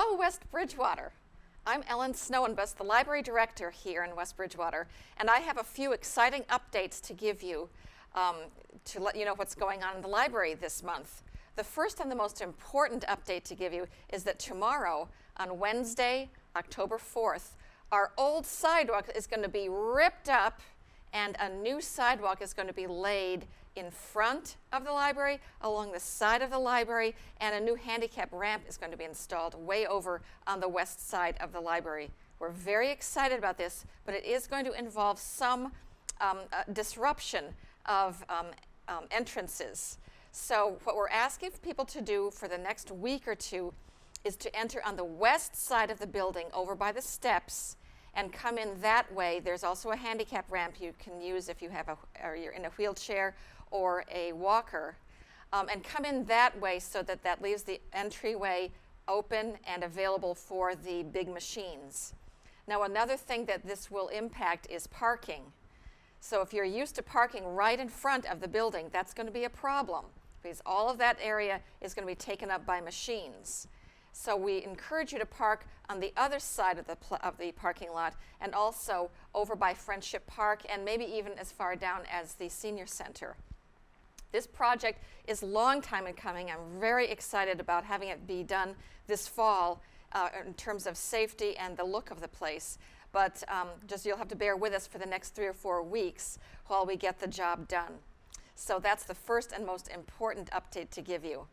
Hello, West Bridgewater. I'm Ellen Snoeyenbos, the library director here in West Bridgewater, and I have a few exciting updates to give you to let you know what's going on in the library this month. The first and the most important update to give you is that tomorrow, on Wednesday, October 4th, our old sidewalk is going to be ripped up and a new sidewalk is going to be laid in front of the library, along the side of the library, and a new handicap ramp is going to be installed way over on the west side of the library. We're very excited about this, but it is going to involve some disruption of entrances. So what we're asking people to do for the next week or two is to enter on the west side of the building over by the steps and come in that way. There's also a handicap ramp you can use if you have or you're in a wheelchair or a walker, and come in that way so that that leaves the entryway open and available for the big machines. Now, another thing that this will impact is parking. So if you're used to parking right in front of the building, that's going to be a problem because all of that area is going to be taken up by machines. So we encourage you to park on the other side of the parking lot and also over by Friendship Park and maybe even as far down as the Senior Center. This project is a long time in coming. I'm very excited about having it be done this fall in terms of safety and the look of the place. But just you'll have to bear with us for the next 3 or 4 weeks while we get the job done. So that's the first and most important update to give you.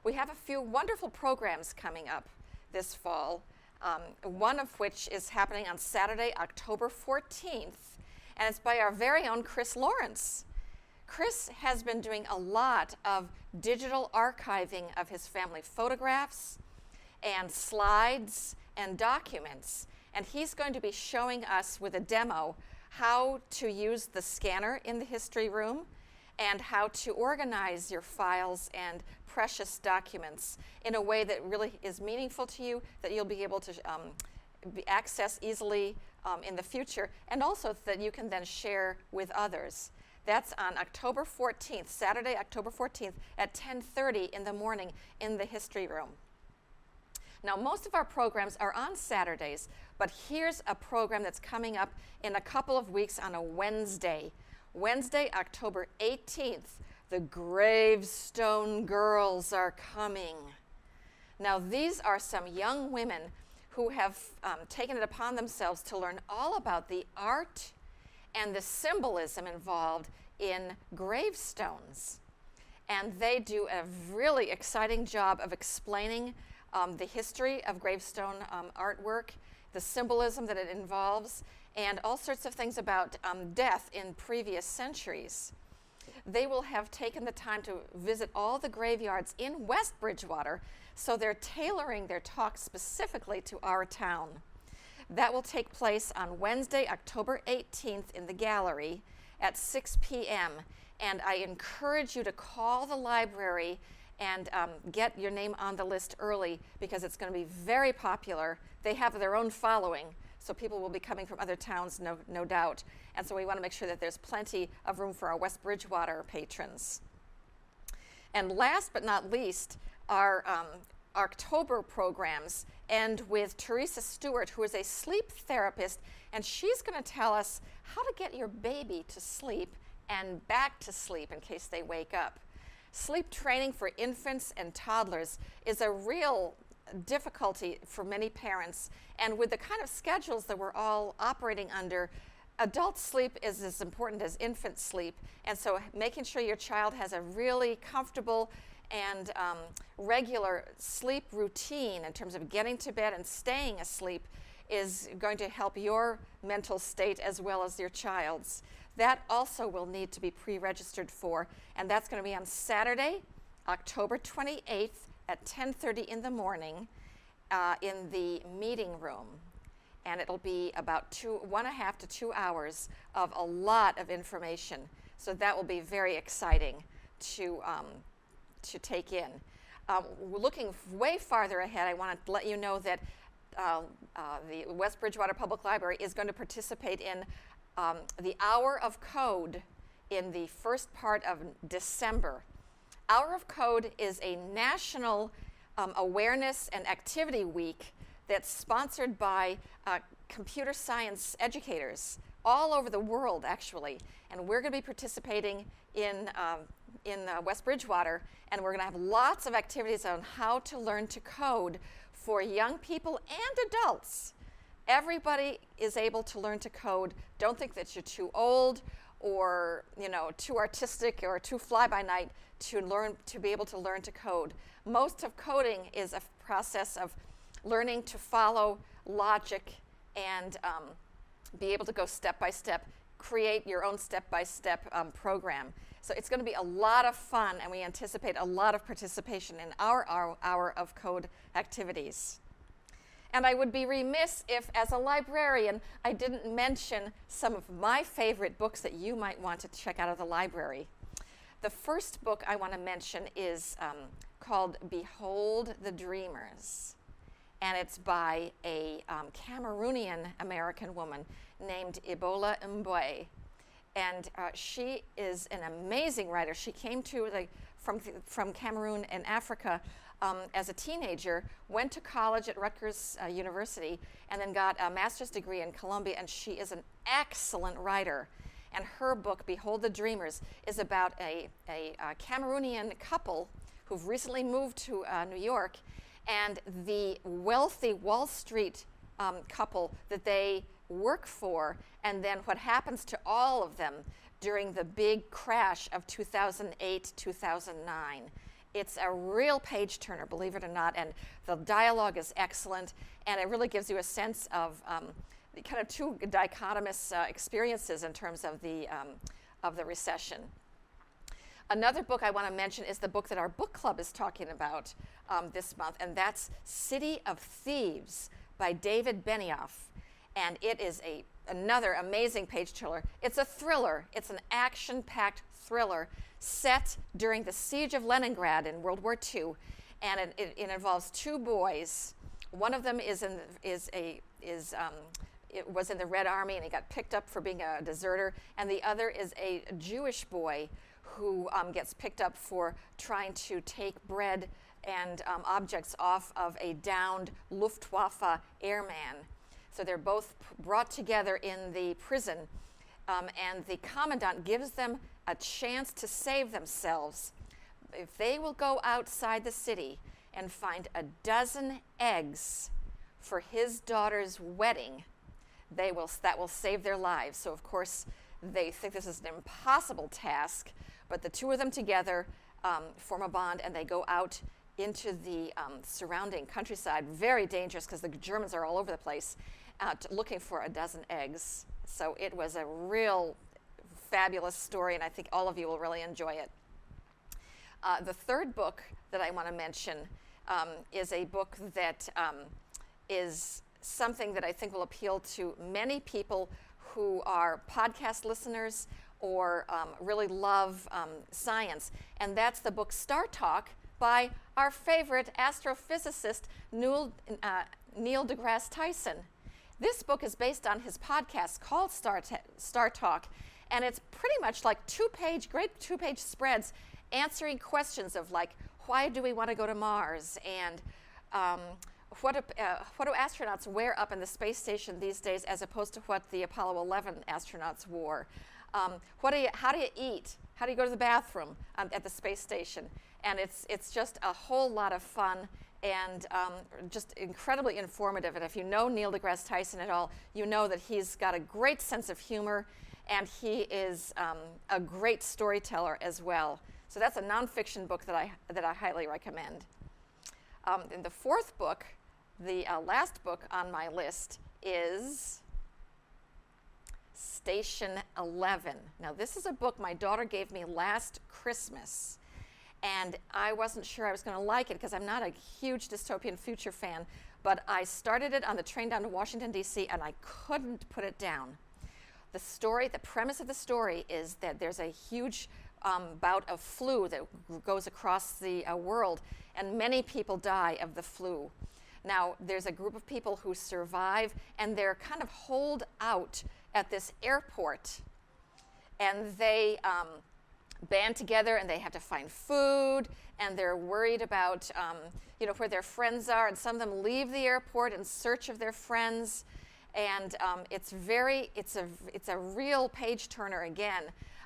We have a few wonderful programs coming up this fall, one of which is happening on Saturday, October 14th, and it's by our very own Chris Lawrence. Chris has been doing a lot of digital archiving of his family photographs and slides and documents, and he's going to be showing us with a demo how to use the scanner in the history room and how to organize your files and precious documents in a way that really is meaningful to you, that you'll be able to access easily in the future, and also that you can then share with others. That's on October 14th, Saturday, October 14th at 10:30 in the morning in the history room. Now, most of our programs are on Saturdays, but here's a program that's coming up in a couple of weeks on a Wednesday. Wednesday, October 18th, the Gravestone Girls are coming. Now, these are some young women who have taken it upon themselves to learn all about the art and the symbolism involved in gravestones. And they do a really exciting job of explaining the history of gravestone artwork, the symbolism that it involves, and all sorts of things about death in previous centuries. They will have taken the time to visit all the graveyards in West Bridgewater, so they're tailoring their talk specifically to our town. That will take place on Wednesday, October 18th in the gallery at 6 p.m. And I encourage you to call the library and get your name on the list early because it's going to be very popular. They have their own following, so people will be coming from other towns, no doubt. And so we want to make sure that there's plenty of room for our West Bridgewater patrons. And last but not least, our October programs end with Teresa Stewart, who is a sleep therapist, and she's going to tell us how to get your baby to sleep and back to sleep in case they wake up. Sleep training for infants and toddlers is a real difficulty for many parents, and with the kind of schedules that we're all operating under, adult sleep is as important as infant sleep, and so making sure your child has a really comfortable and regular sleep routine in terms of getting to bed and staying asleep is going to help your mental state as well as your child's. That also will need to be pre-registered for, and that's going to be on Saturday, October 28th at 10:30 in the morning in the meeting room. And it'll be about 1.5 to 2 hours of a lot of information. So that will be very exciting to take in. Looking way farther ahead, I want to let you know that the West Bridgewater Public Library is going to participate in the Hour of Code in the first part of December. Hour of Code is a national awareness and activity week that's sponsored by computer science educators all over the world, actually. And we're going to be participating in West Bridgewater, and we're going to have lots of activities on how to learn to code for young people and adults. Everybody is able to learn to code. Don't think that you're too old or too artistic or too fly-by-night to be able to learn to code. Most of coding is a process of learning to follow logic and be able to go step by step, create your own step-by-step program. So it's going to be a lot of fun, and we anticipate a lot of participation in our hour of code activities. And I would be remiss if, as a librarian, I didn't mention some of my favorite books that you might want to check out of the library. The first book I want to mention is called Behold the Dreamers. And it's by a Cameroonian-American woman named Snoeyenbos. And she is an amazing writer. She came from Cameroon in Africa as a teenager, went to college at Rutgers University, and then got a master's degree in Columbia, and she is an excellent writer. And her book, Behold the Dreamers, is about a Cameroonian couple who've recently moved to New York, and the wealthy Wall Street couple that they work for, and then what happens to all of them during the big crash of 2008, 2009. It's a real page turner, believe it or not, and the dialogue is excellent, and it really gives you a sense of kind of two dichotomous experiences in terms of the recession. Another book I want to mention is the book that our book club is talking about this month, and that's City of Thieves by David Benioff. And it is another amazing page turner. It's a thriller. It's an action-packed thriller set during the siege of Leningrad in World War II, and it involves two boys. One of them was in the Red Army, and he got picked up for being a deserter, and the other is a Jewish boy who gets picked up for trying to take bread and objects off of a downed Luftwaffe airman. So they're both brought together in the prison, and the commandant gives them a chance to save themselves. If they will go outside the city and find a dozen eggs for his daughter's wedding, that will save their lives. So of course, they think this is an impossible task, but the two of them together form a bond, and they go out into the surrounding countryside, very dangerous because the Germans are all over the place, looking for a dozen eggs. So it was a real fabulous story, and I think all of you will really enjoy it. The third book that I want to mention is a book that is something that I think will appeal to many people who are podcast listeners or really love science, and that's the book Star Talk by our favorite astrophysicist, Neil deGrasse Tyson. This book is based on his podcast called Star Talk, and it's pretty much like great two-page spreads answering questions of like, why do we want to go to Mars, and what do astronauts wear up in the space station these days as opposed to what the Apollo 11 astronauts wore? How do you eat? How do you go to the bathroom at the space station? And it's just a whole lot of fun and just incredibly informative. And if you know Neil deGrasse Tyson at all, you know that he's got a great sense of humor, and he is a great storyteller as well. So that's a nonfiction book that I highly recommend. And the fourth book, the last book on my list, is Station 11. Now, this is a book my daughter gave me last Christmas, and I wasn't sure I was going to like it because I'm not a huge dystopian future fan, but I started it on the train down to Washington, D.C., and I couldn't put it down. The premise of the story is that there's a huge bout of flu that goes across the world, and many people die of the flu. Now, there's a group of people who survive, and they're kind of holed out at this airport, and band together and they have to find food, and they're worried about where their friends are, and some of them leave the airport in search of their friends, and it's a real page turner again.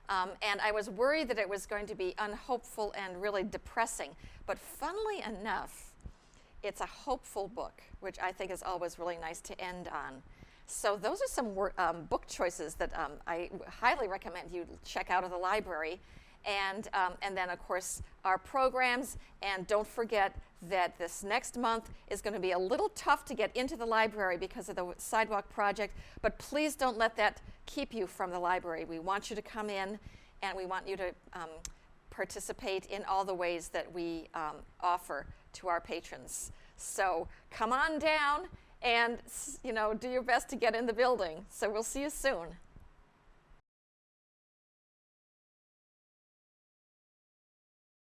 And I was worried that it was going to be unhopeful and really depressing, but funnily enough, it's a hopeful book, which I think is always really nice to end on. So those are some book choices that I highly recommend you check out of the library. And then, of course, our programs. And don't forget that this next month is going to be a little tough to get into the library because of the sidewalk project. But please don't let that keep you from the library. We want you to come in, and we want you to participate in all the ways that we offer to our patrons. So come on down and do your best to get in the building. So we'll see you soon.